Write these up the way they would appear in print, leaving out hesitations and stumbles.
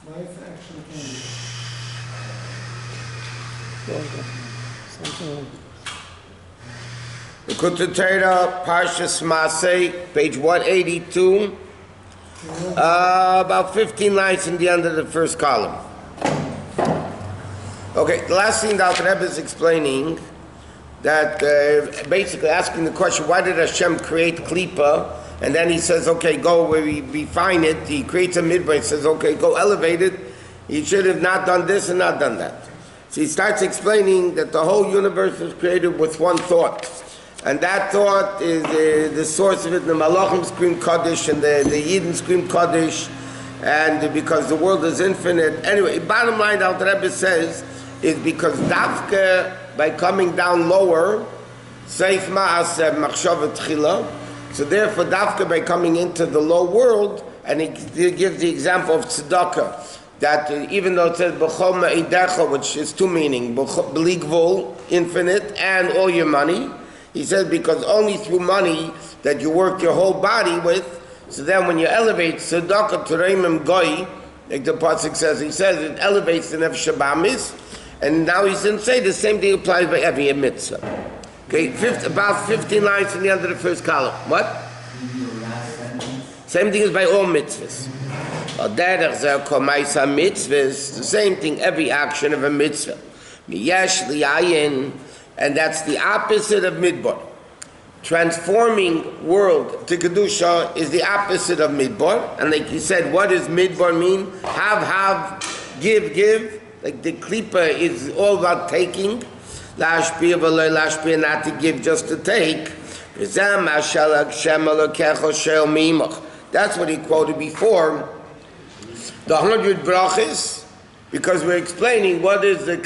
Life action can Likutei Torah, Parshas Masei, page 182, about 15 lines in the end of the first column. Okay, the last thing that Rabbi is explaining, that basically asking the question, why did Hashem create Klippa? And then he says, okay, go where we refine it. He creates a midbar, he says, okay, go elevate it. He should have not done this and not done that. So he starts explaining that the whole universe was created with one thought. And that thought is the source of it. The Malachim scream Kaddish and the Yidden scream Kaddish. And because the world is infinite. Anyway, bottom line, Al Rebbe says, is because Dafka, by coming down lower, Seif Ma'aseh Machshavat Tchila. So therefore, Dafka, by coming into the low world, and he gives the example of Tzedakah, that even though it says B'chol Ma'idecha, which is two meaning, B'ligvol, infinite, and all your money, he says because only through money that you work your whole body with, so then when you elevate Tzedakah to Reimim Goy, like the Pasuk says, he says it elevates the Nefesh Habamis, and now he's going to say the same thing applies by every mitzvah. Okay, about 15 lines in the end of the first column. What? Same thing as by all mitzvahs. The same thing, every action of a mitzvah. And that's the opposite of midbar. Transforming world to Kedusha is the opposite of midbar. And like he said, what does midbar mean? Have, give. Like the klipa is all about taking. Lashpia v'lo lashpia, not to give, just to take. That's what he quoted before. The 100 brachas, because we're explaining what is the...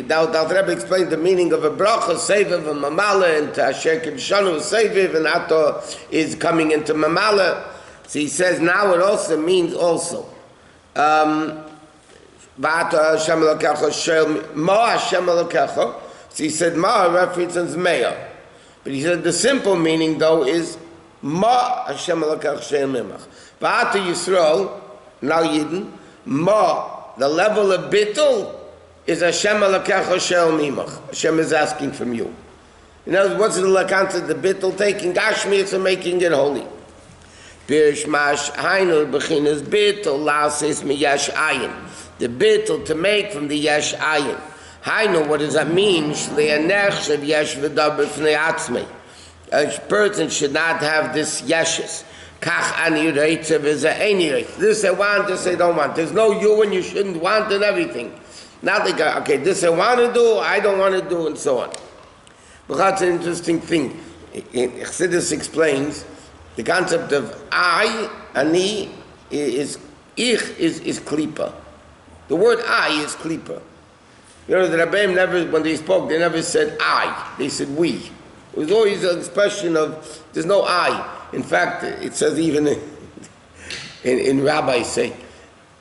Now Rebbe explained the meaning of a bracha, Seviv and Mamala, and Asher Kibshanu Seviv, and Ato is coming into Mamala. So he says now it also means also. V'ato Hashem Elokecha Shel Ma Hashem Elokecha. So he said Ma references Meah. But he said the simple meaning though is Ma Hashem Elokecha Shel Mimach. V'ato Yisrael, now Yidden, Ma, the level of bittul is Hashem Elokecha Shel Mimach. Hashem is asking from you. In other words, what's the concept of the bittul? Taking Gashmias and making it holy. Birshmash Hainu Bechinas bittul Lasis Mi Yesh Ayin. The bittul to make from the Yesh Ayin. Hainu, what does that mean? A person should not have this yeshes. This I want, this I don't want. There's no you and you shouldn't want and everything. Not like, okay, this I want to do, I don't want to do, and so on. But that's an interesting thing. Chassidus explains the concept of I, ani, is klipa. The word I is klipa. You know, the Rabbi never, when they spoke, they never said I. They said we. It was always an expression of, there's no I. In fact, it says even in Rabbi say,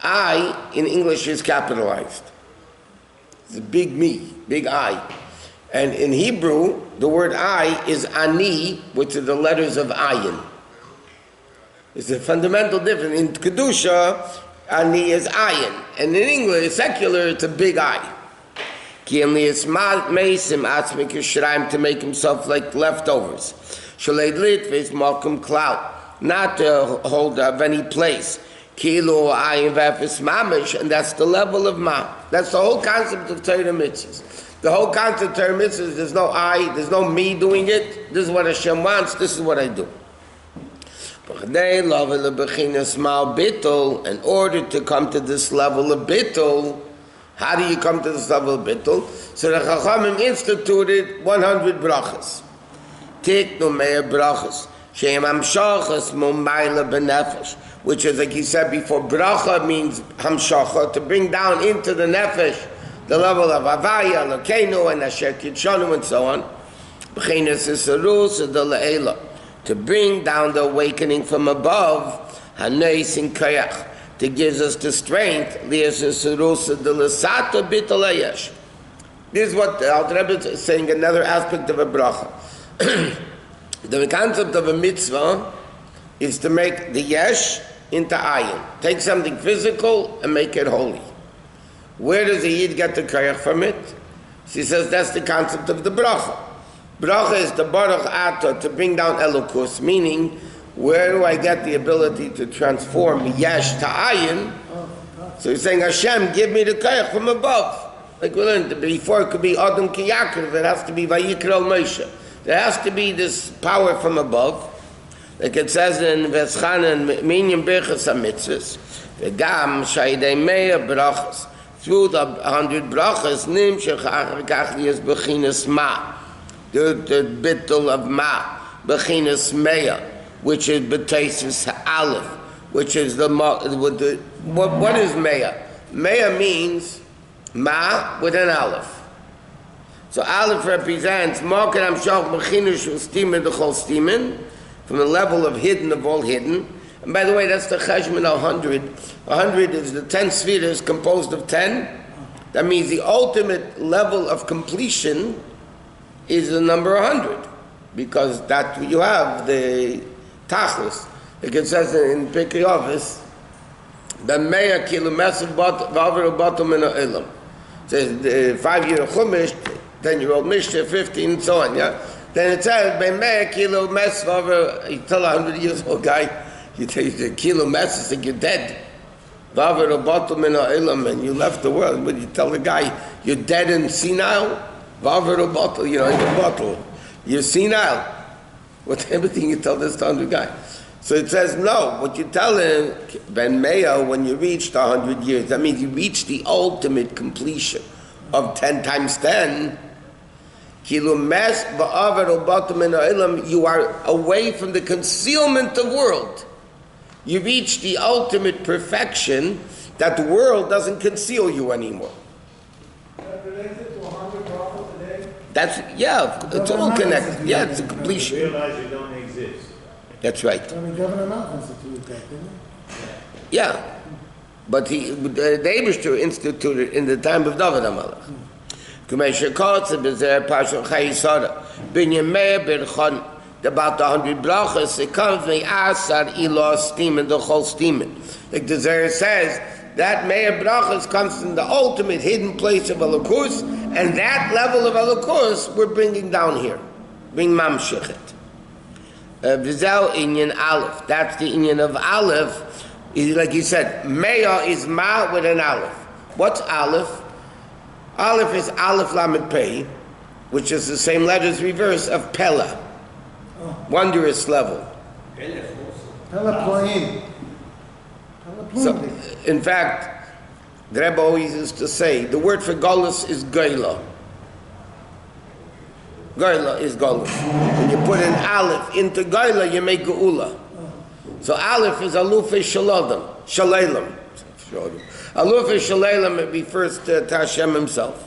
I in English is capitalized. It's a big me, big I. And in Hebrew, the word I is ani, which are the letters of ayin. It's a fundamental difference. In Kedusha, ani is ayin. And in English, secular, it's a big I. To make himself like leftovers. Not to hold up any place. And that's the level of ma. That's the whole concept of Torah mitzvahs. The whole concept of Torah mitzvahs, there's no I, there's no me doing it. This is what Hashem wants, this is what I do. In order to come to this level of bittul, how do you come to this level of bittul? So the Chachamim instituted 100 brachas. Tiknu me'er brachas. She'em hamshachas mumayla b'nefesh. Which is, like he said before, bracha means hamshacha, to bring down into the nefesh, the level of Havaya, Elokeinu, and Asher Kidshanu, and so on. B'chinas Yisarus the le'ela. To bring down the awakening from above, Haneis in Kayach. To gives us the strength. This is what the Alter Rebbe is saying, another aspect of a bracha. The concept of a mitzvah is to make the yesh into ayin. Take something physical and make it holy. Where does the Yid get the koyach from it? She says that's the concept of the bracha. Bracha is the baruch ato, to bring down elokus, meaning where do I get the ability to transform yesh to ayin? So he's saying, Hashem, give me the koyach from above. Like we learned before, it could be Adam ki Yaakov, it has to be Vayikra al Moshe. There has to be this power from above. Like it says in Veschanan, Minyan Berchas HaMitzvahs, V'gam Shaydei Meya Brachas, through the 100 brachas, Nim Shechach V'kach Bechinas Ma, the bittul of Ma, Bechinas Meya, which is B'teisus Aleph, which is what is Meya? Meya means Ma with an Aleph. So Aleph represents Market Amshach B'chinas Shustimen D'chol Stimen, from the level of hidden of all hidden. And by the way, that's the Cheshman 100. 100 is the 10 spheres composed of 10. That means the ultimate level of completion is the number 100. Because that you have, the Tachlis. Like it says in Pirkei Avos, the Meya Kilometer V'aver Bottom in Ilam. It says the 5-year Chumash, 10-year-old Mishnah, 15, and so on, yeah? Then it says, Ben Meya Kilo Mes V'aver, you tell a 100-year-old guy, you tell the kilo mess, think you're dead. V'aver Bottom in Ilam, and you left the world. But you tell the guy, you're dead and senile? V'aver Bottom, in the bottle. You're senile. What everything you tell this to 100 guy. So it says, no, what you tell him, Ben Meya, when you reach the 100 years, that means you reach the ultimate completion of 10 times 10. You are away from the concealment of world. You reach the ultimate perfection that the world doesn't conceal you anymore. That related to 100 brachos today? That's, yeah, it's all connected. Yeah, it's a completion. You realize you don't exist. That's right. I mean, Governor Malcolm instituted that, didn't he? Yeah. But the Eibishter instituted in the time of David HaMelech. About the 100 brachas, it comes from Asar Ilah Stimen, the whole Stimen. Like the Zohar says, that Meya brachas comes from the ultimate hidden place of Elokus, and that level of Elokus we're bringing down here. Bring Mamshechet. Vizel Inyan Aleph. That's the Inyan of Aleph. Like he said, Meya is Ma with an Aleph. What's Aleph? Aleph is Aleph Lamed Pei, which is the same letters reverse of Pella. Wondrous level. Pella Ploim. So, in fact, the Rebbe always used to say, the word for Golus is Goyla. Goyla is Golus. When you put an Aleph into Goyla, you make Geula. So Aleph is Alufei Shalalim. Alufei Shalalim, it refers to Hashem himself.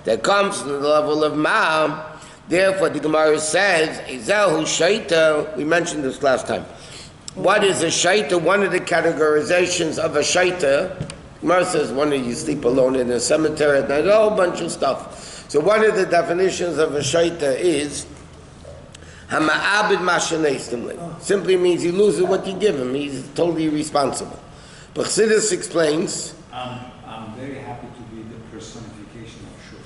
That comes from the level of Ma. Therefore, the Gemara says, we mentioned this last time. What is a shaita? One of the categorizations of a shaita, Gemara says, one of you sleep alone in a cemetery at night, a whole bunch of stuff. So one of the definitions of a shaita is Hama'abid Mashaneistimli. Simply means he loses what you give him. He's totally responsible. But Chassidus explains, I'm very happy to be the personification of Shur.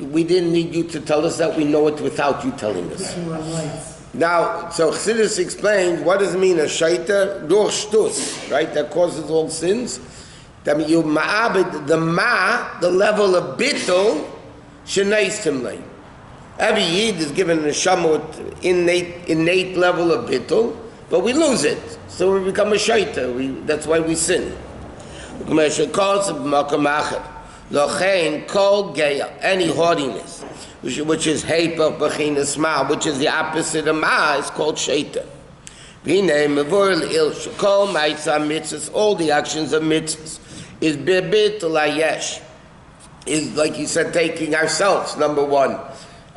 we didn't need you to tell us that, we know it without you telling us. Now, so Chassidus explains, what does it mean, a shaita? Dur shtus, right, that causes all sins. That means you ma'abid, the level of bittul, sheneistimli. Every Yid is given a neshama with innate level of bittul, but we lose it. So we become a shaita. That's why we sin. Any haughtiness, which is heipach b'chinas ma, which is the opposite of ma, is called shaita. All the actions of mitzvahs is bibit layesh. Is, like he said, taking ourselves, number one,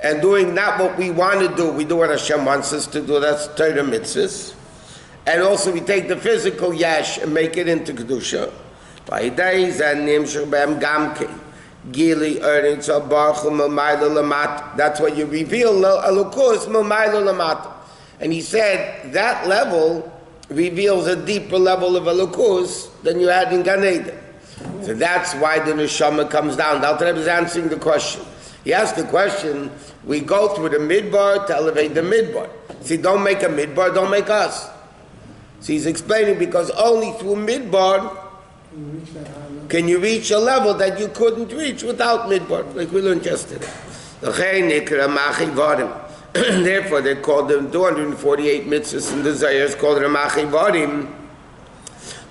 and doing not what we want to do. We do what Hashem wants us to do. That's Torah mitzvahs. And also we take the physical yesh and make it into kedusha. Gili earnings of Baruch Mamayla Lamat. That's what you reveal Elokus Mamayla Lamat. And he said that level reveals a deeper level of Elokus than you had in Gan Eden. So that's why the neshama comes down. The Alter Rebbe is answering the question. He asked the question, we go through the midbar to elevate the midbar. See, don't make a midbar, don't make us. So he's explaining because only through midbar can you reach a level that you couldn't reach without midbar, like we learned yesterday. Therefore, they called them 248 mitzvahs in the Zayers, called Ramachi Varim,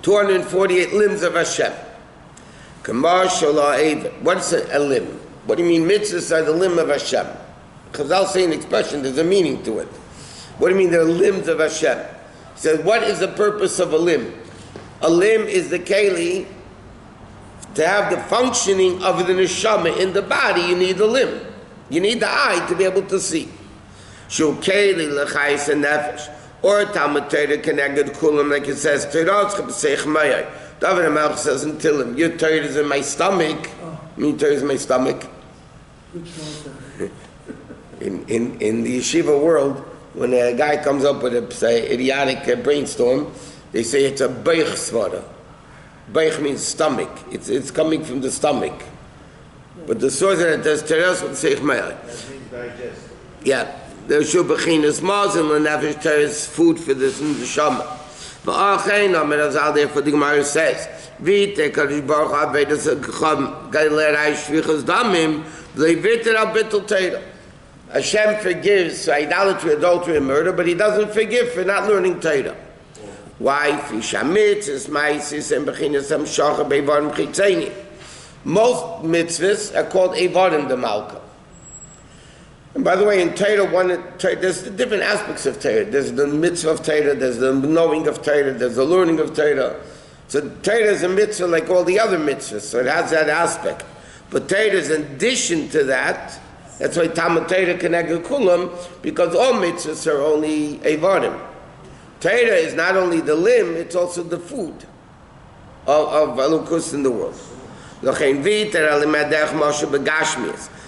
248 limbs of Hashem. What's a limb? What do you mean mitzvahs are the limb of Hashem? Chazal say an expression, there's a meaning to it. What do you mean they're limbs of Hashem? He says, what is the purpose of a limb? A limb is the keli. To have the functioning of the neshama in the body, you need a limb. You need the eye to be able to see. Shu keli l'chayis nefesh. Or Talmud Torah connected kulam, like it says, Torah tzchap mayai. David HaMelech says in Tillim, your Torah is in my stomach. Me Torah is in my stomach. In the yeshiva world, when a guy comes up with a, say, idiotic brainstorm, they say it's a beich svara. Beich means stomach. It's coming from the stomach. But the source that does teres with seich mayai. That means digest. Yeah. The shubachinas mazim lenefesh teres food for this neshama. But therefore the Gemara says, Vite Kadosh Baruch Hu Avedas Chacham Galilei Shvichas Damim Levitir Al Bittul Torah. Hashem forgives for idolatry, adultery, and murder, but He doesn't forgive for not learning Torah. Why? Most mitzvahs are called Evarim de Malka. And by the way, in Torah, there's different aspects of Torah. There's the mitzvah of Torah, there's the knowing of Torah, there's the learning of Torah. So Torah is a mitzvah like all the other mitzvahs, so it has that aspect. But Torah is in addition to that. That's why Talmud Torah connected kulam, because all mitzvahs are only Evarim. Torah is not only the limb, it's also the food of Elokus in the world.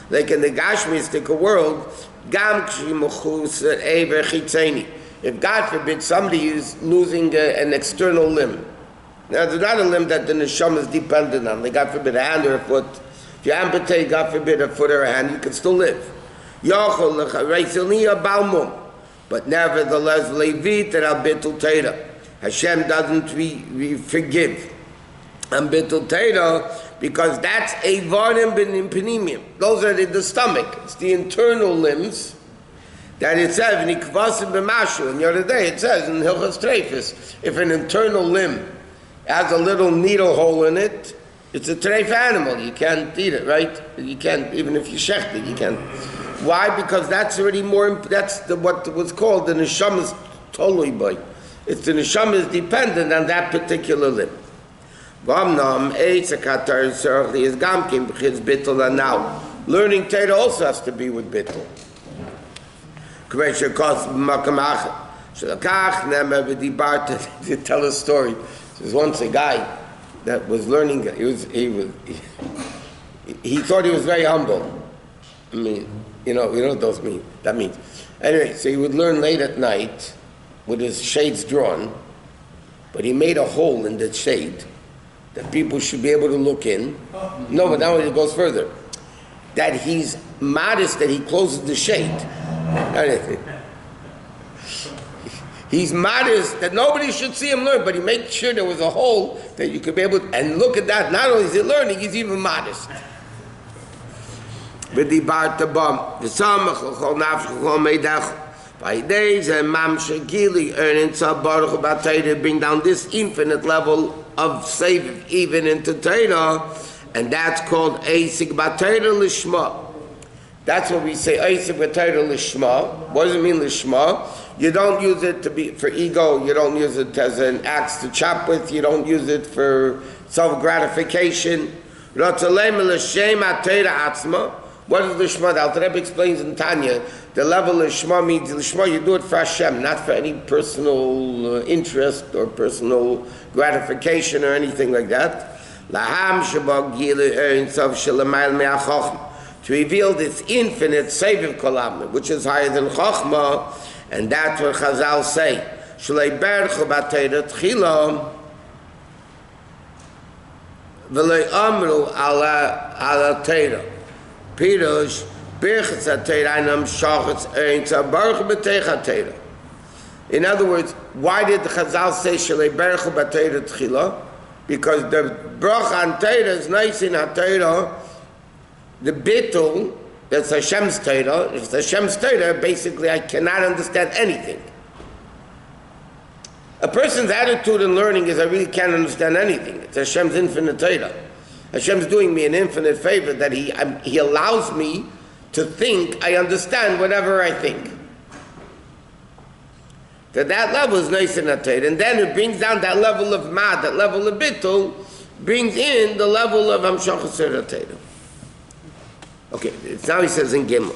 Like in the Gashmistic world, if God forbid somebody is losing an external limb. Now there's not a limb that the neshama is dependent on, like God forbid a hand or a foot. If you amputate, God forbid, a foot or a hand, you can still live. But nevertheless, Hashem doesn't forgive and Bittul Torah, because that's Evarim B'nim Penimim. Those are the stomach. It's the internal limbs that it says, Nikvasim B'mashu. And the other day it says in Hilchas Treifus, if an internal limb has a little needle hole in it, it's a treif animal. You can't eat it, right? You can't, even if you shecht it, you can't. Why? Because that's already what was called the neshama's totally by. It's the neshama is dependent on that particular limb. Now, learning Torah also has to be with bittul. To tell a story. There's once a guy that was learning. He thought he was very humble. I mean, you know what those mean. That means. Anyway, so he would learn late at night with his shades drawn, but he made a hole in the shade that people should be able to look in. No, but now it goes further. That he's modest that he closes the shade. He's modest that nobody should see him learn, but he made sure there was a hole that you could be able to, and look at that, not only is he learning, he's even modest. By days and Mamshagili earning Baruch Batayra bring down this infinite level of saving even into Torah, and that's called Eisik Batayra Lishma. That's what we say, Eisik Batayra Lishma. What does it mean Lishma? You don't use it to be for ego, you don't use it as an axe to chop with, you don't use it for self-gratification. What is Lishma? The Alter Rebbe explains in Tanya, the level of Lishma means Lishma, you do it for Hashem, not for any personal interest or personal gratification or anything like that. Laham sheba gilu ein sof shelamayl me'achochma, to reveal this infinite Seviv Kolam, which is higher than Chochma, and that's what Chazal say. Shlei berchu b'Torah tchila, v'lei amru ala Torah. Pirush, birchas ha-Torah einam shachats ein tzah b'teicha Torah. In other words, why did the Chazal say Shlei berchu b'Torah tchila? Because the bracha on Torah is nice in ha-Torah. The bittul, that's Hashem's Torah. If it's Hashem's Torah, basically I cannot understand anything. A person's attitude in learning is I really can't understand anything. It's Hashem's infinite Torah. Hashem's doing me an infinite favor that He allows me to think I understand whatever I think. That level is nice in the Torah. And then it brings down that level of mad, that level of bittul, brings in the level of Hamshachas Torah. Okay, now he says in Gimel,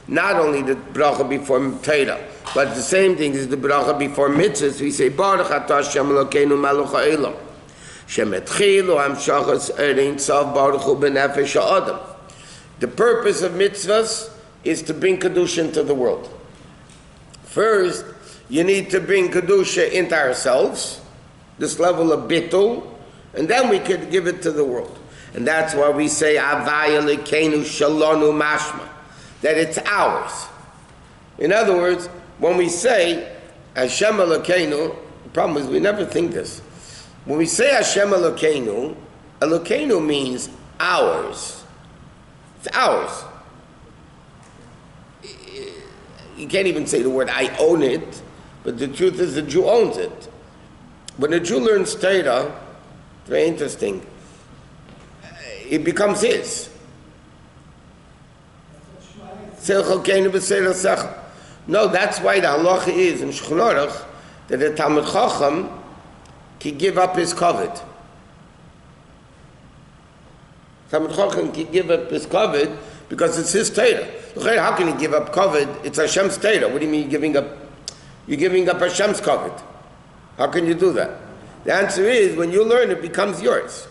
not only the bracha before Torah, but the same thing is the bracha before mitzvahs. We say, Baruch atah Hashem Elokeinu melech ha'olam, shemetchilu hamshachas erein tzav baruch hu b'nefesh ha'adam. The purpose of mitzvahs is to bring Kedusha into the world. First, you need to bring Kedusha into ourselves, this level of bittul, and then we could give it to the world. And that's why we say, Avaya Likenu Shalonu Mashma, that it's ours. In other words, when we say Hashem Elokeinu, the problem is we never think this. When we say Hashem Elokeinu, Elokeinu means ours. It's ours. You can't even say the word I own it, but the truth is the Jew owns it. When a Jew learns Torah, it's very interesting. It becomes his. No, that's why the halacha is in Shulchan Aruch that the Talmid Chacham can give up his kavod. Talmid Chacham can give up his kavod because it's his Torah. How can he give up kavod? It's Hashem's Torah. What do you mean you're giving up? You're giving up Hashem's kavod. How can you do that? The answer is when you learn, it becomes yours.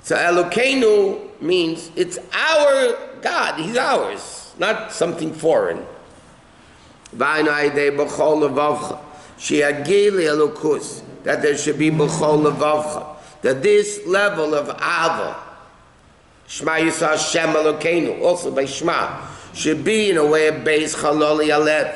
So Elokeinu means it's our God. He's ours, not something foreign. That there should be b'chol levavcha. That this level of Ava, Shema Yisrael Hashem Elokeinu, also by Shema, should be in a way of Beis Chaloli Alev,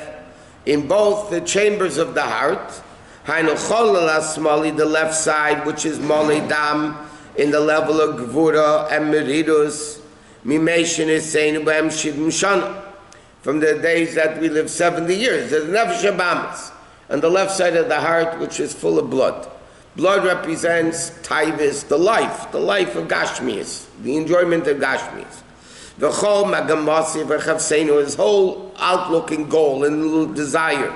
in both the chambers of the heart, Hainu Cholol Asmali, the left side, which is Moli Dam, in the level of Gvura and Meridus, Mimeshin Eseinu B'em Shivim Shana, from the days that we live 70 years. There's Nefesh Abamas, on the left side of the heart, which is full of blood. Blood represents Taivis, the life of Gashmias, the enjoyment of Gashmias. V'chol Magamasi V'chavseinu, his whole outlook and goal and desire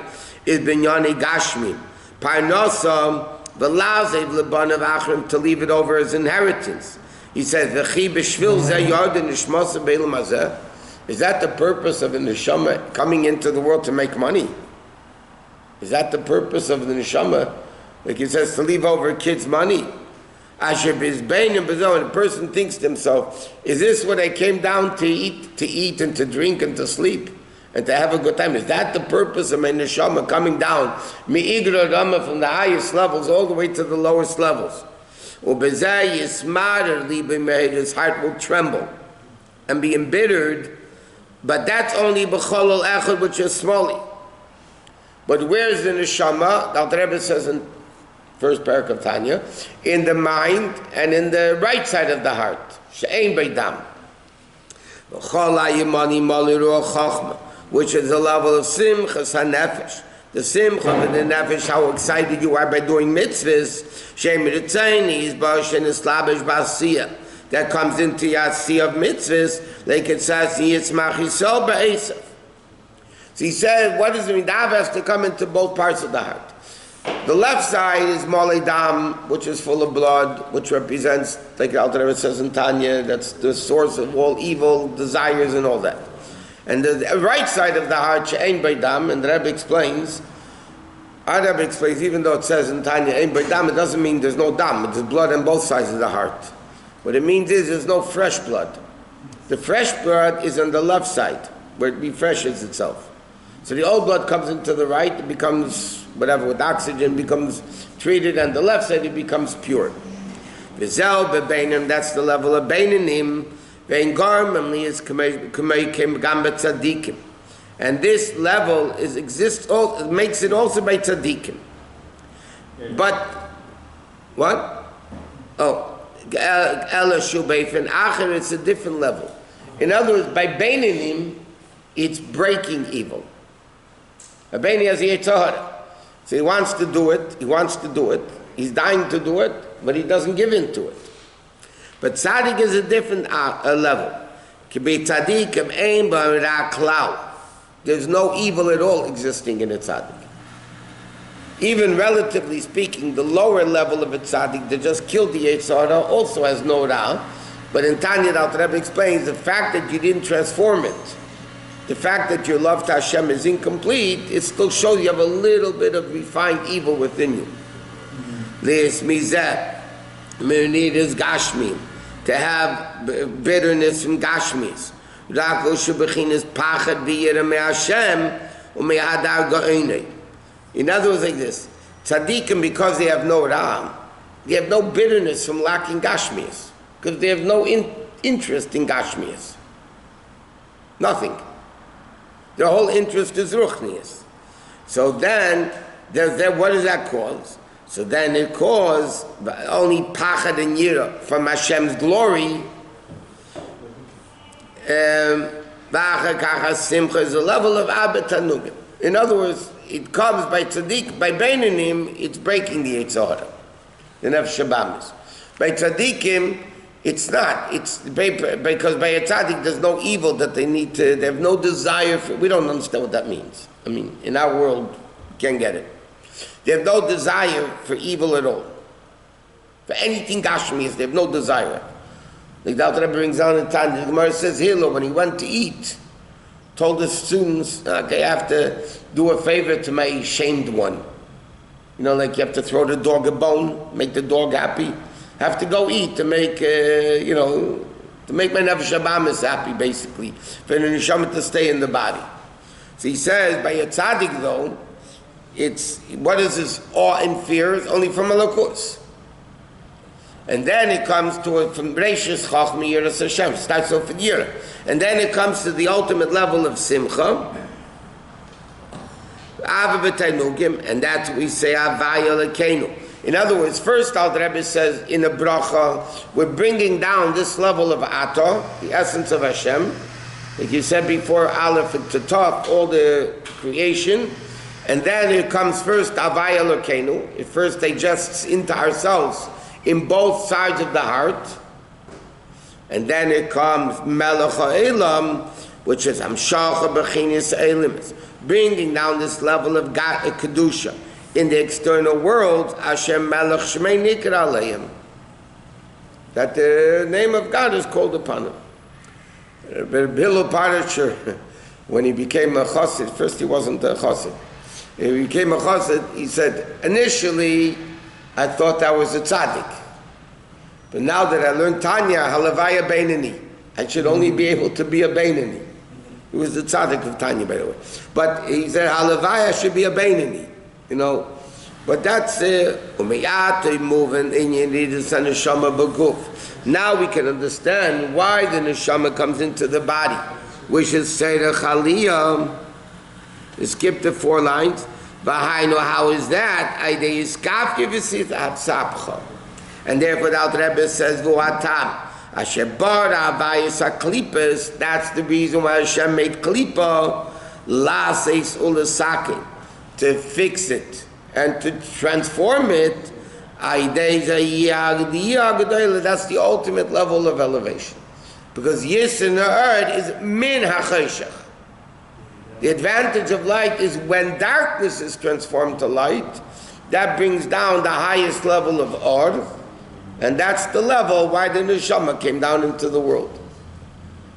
is Binyani Gashmi. Parnasa V'lazev L'banav Achrim, to leave it over as inheritance. He says, V'chi b'shvil zeh yard nishmasa b'elam hazeh. Is that the purpose of the neshama coming into the world to make money? Is that the purpose of the neshama? Like it says, to leave over kids' money. Asher b'izbein and b'zoh, and a person thinks to himself, is this what I came down to eat and to drink and to sleep and to have a good time? Is that the purpose of my neshama coming down, mi'igra rama, from the highest levels all the way to the lowest levels? U'bezeh yismarer libe meir, his heart will tremble and be embittered, but that's only b'cholol echad, which is smally. But where's the neshama? The Rebbe says in first parak of Tanya, in the mind and in the right side of the heart, she'ein beidam, which is the level of simchas hanefesh, the simcha of the nefesh, how excited you are by doing mitzvahs, she'ein mitzayni is b'ashen islabish b'asiyah, that comes into yasiyah of mitzvahs, like it says, yitzmach yisol ba'esav. So he said, what does it mean? The Av has to come into both parts of the heart. The left side is Molei Dam, which is full of blood, which represents, like the Alter Rebbe says in Tanya, that's the source of all evil desires and all that. And the right side of the heart, She'ein Beidam, and the Rebbe explains, Rabbi explains, even though it says in Tanya, Ein Bar Dam, it doesn't mean there's no dam. There's blood on both sides of the heart. What it means is there's no fresh blood. The fresh blood is on the left side, where it refreshes itself. So the old blood comes into the right, it becomes, whatever, with oxygen, becomes treated, and the left side, it becomes pure. V'zel bebeinim, that's the level of beinanim. Vein garmim is kamei kem gam betzadikim. And this level makes it also by tzaddikim. But, what? Oh, ela shubeif, and acher, it's a different level. In other words, by beinanim, it's breaking evil. A beini has a yetzahara. So he wants to do it, he's dying to do it, but he doesn't give in to it. But tzaddik is a different level. Ki tzaddikim ein ba ra klal. There's no evil at all existing in a tzaddik. Even relatively speaking, the lower level of a tzaddik that just killed the yetzahara also has no ra. But in Tanya, the Alter Rebbe explains the fact that you didn't transform it, the fact that your love to Hashem is incomplete, it still shows you have a little bit of refined evil within you. This mizeh, mirnid is gashmi, to have bitterness from gashmis. Rako shebechin is pachad b'yirah me'Hashem u'me'adar ga'onei. In other words, like this, tzaddikim, because they have no ram, they have no bitterness from lacking gashmis, because they have no interest in gashmis. Nothing. Their whole interest is ruchnius. So then, what does that cause? So then it causes only pachad and yira from Hashem's glory. Simcha is a level of abed tanugim. In other words, it comes by tzaddik, by beinanim, it's breaking the yetzahara. The nefesh shabamis. By tzaddikim, it's not. It's because by a tzaddik there's no evil that they need to. They have no desire for. We don't understand what that means. I mean, in our world, we can't get it. They have no desire for evil at all. For anything gashmias, they have no desire. Like the Alter Rebbe brings down in Tanya, the Gemara says, Hilo, when he went to eat, told his students, okay, I have to do a favor to my shamed one. You know, like you have to throw the dog a bone, make the dog happy. Have to go eat to make, to make my nefesh habamis happy, basically, for the neshama to stay in the body. So he says, by a tzaddik though, it's, what is this awe and fear? It's only from a lakus. And then it comes to it from Reishis Chachmi Yiras Hashem, starts off with Yirah. And then it comes to the ultimate level of Simcha, Ava B'Tainugim, and that's what we say, Avaya Lekeinu. In other words, first Alter Rebbe says in a bracha, we're bringing down this level of Atah, the essence of Hashem. Like you said before, Aleph and Tataf, all the creation. And then it comes first, Avaya Lekeinu. It first digests into ourselves in both sides of the heart. And then it comes Melech HaElam, which is Hamshacha B'chinis Elimis, bringing down this level of Kedusha. In the external world, Hashem Melech Shmei Nikra Aleim, that the name of God is called upon him. Bilu Parasher, when he became a Chassid, first he wasn't a Chassid. He became a Chassid, he said, initially, I thought I was a tzaddik. But now that I learned Tanya, Halavaya Beinani, I should only be able to be a Beinani. He was the tzaddik of Tanya, by the way. But he said, Halavaya should be a Beinani. You know, but that's moving in neshama beguf. Now we can understand why the neshama comes into the body, which is Seder Chaliyah. Skip the 4 lines. How is that? And therefore the Alter Rebbe says, that's the reason why Hashem made klipa, laseis ulasakin, to fix it and to transform it. That's the ultimate level of elevation. Because Yis in the earth is min hachayshach. The advantage of light is when darkness is transformed to light, that brings down the highest level of Or, and that's the level why the Neshama came down into the world.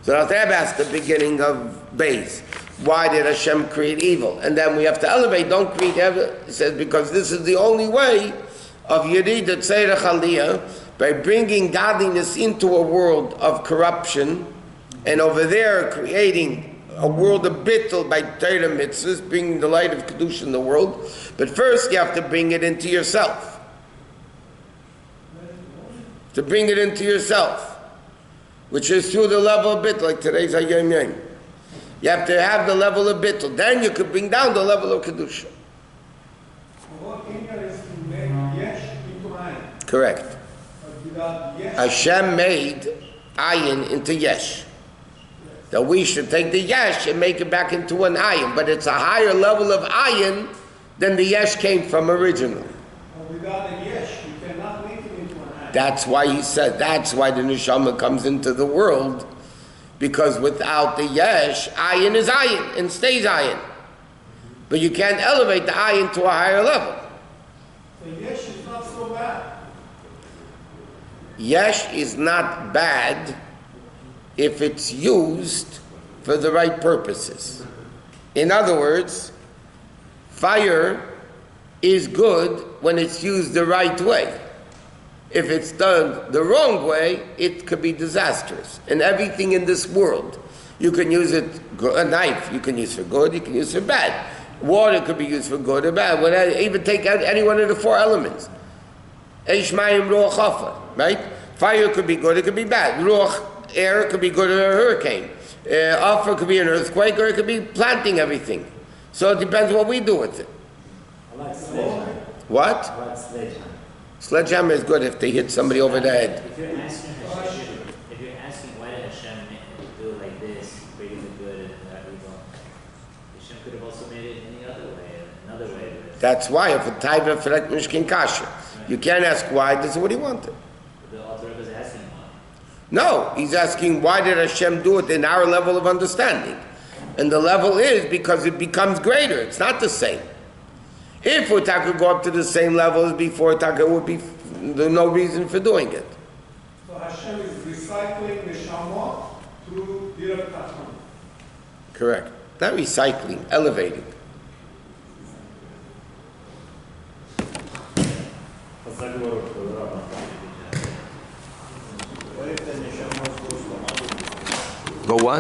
So that's the beginning of Beis. why did Hashem create evil? And then we have to elevate, don't create evil. He says, because this is the only way of Yeridat Tzerach Aliyah, by bringing godliness into a world of corruption, and over there creating a world of bittul by Torah mitzvahs, bringing the light of Kedusha in the world. But first you have to bring it into yourself. To bring it into yourself, which is through the level of bittul, like today's Hayom Yom. You have to have the level of bittul. Then you could bring down the level of Kedusha. Correct. Hashem made ayin into yesh. That we should take the yesh and make it back into an ayin. But it's a higher level of ayin than the yesh came from originally. Without a yesh, you cannot make it into an ayin. That's why he said, that's why the neshama comes into the world. Because without the yesh, ayin is ayin and stays ayin. But you can't elevate the ayin to a higher level. The yesh is not so bad. Yesh is not bad if it's used for the right purposes. In other words, fire is good when it's used the right way. If it's done the wrong way, it could be disastrous. And everything in this world, you can use it, a knife, you can use for good, you can use for bad. Water could be used for good or bad. Even take out any one of the four elements. Eish, mayim, ruach, chafa, right? Fire could be good, it could be bad. Ruach, air, could be good or a hurricane. Afa could be an earthquake, or it could be planting everything. So it depends what we do with it. I like sledgehammer. What? I like sledgehammer. Sledgehammer is good if they hit somebody over the head. If you're asking why did Hashem do it like this, creating the good and the evil, Hashem could have also made it any other way, another way. That's why, if a taiva feret mishkin kasha. You can't ask why, this is what he wanted. The author is asking why. No, he's asking why did Hashem do it in our level of understanding? And the level is because it becomes greater, it's not the same. If Utaka go up to the same level as before, Utaka would be no reason for doing it. So Hashem is recycling the shamot through Dirat Tachman. Correct. Not recycling, elevating. Go what?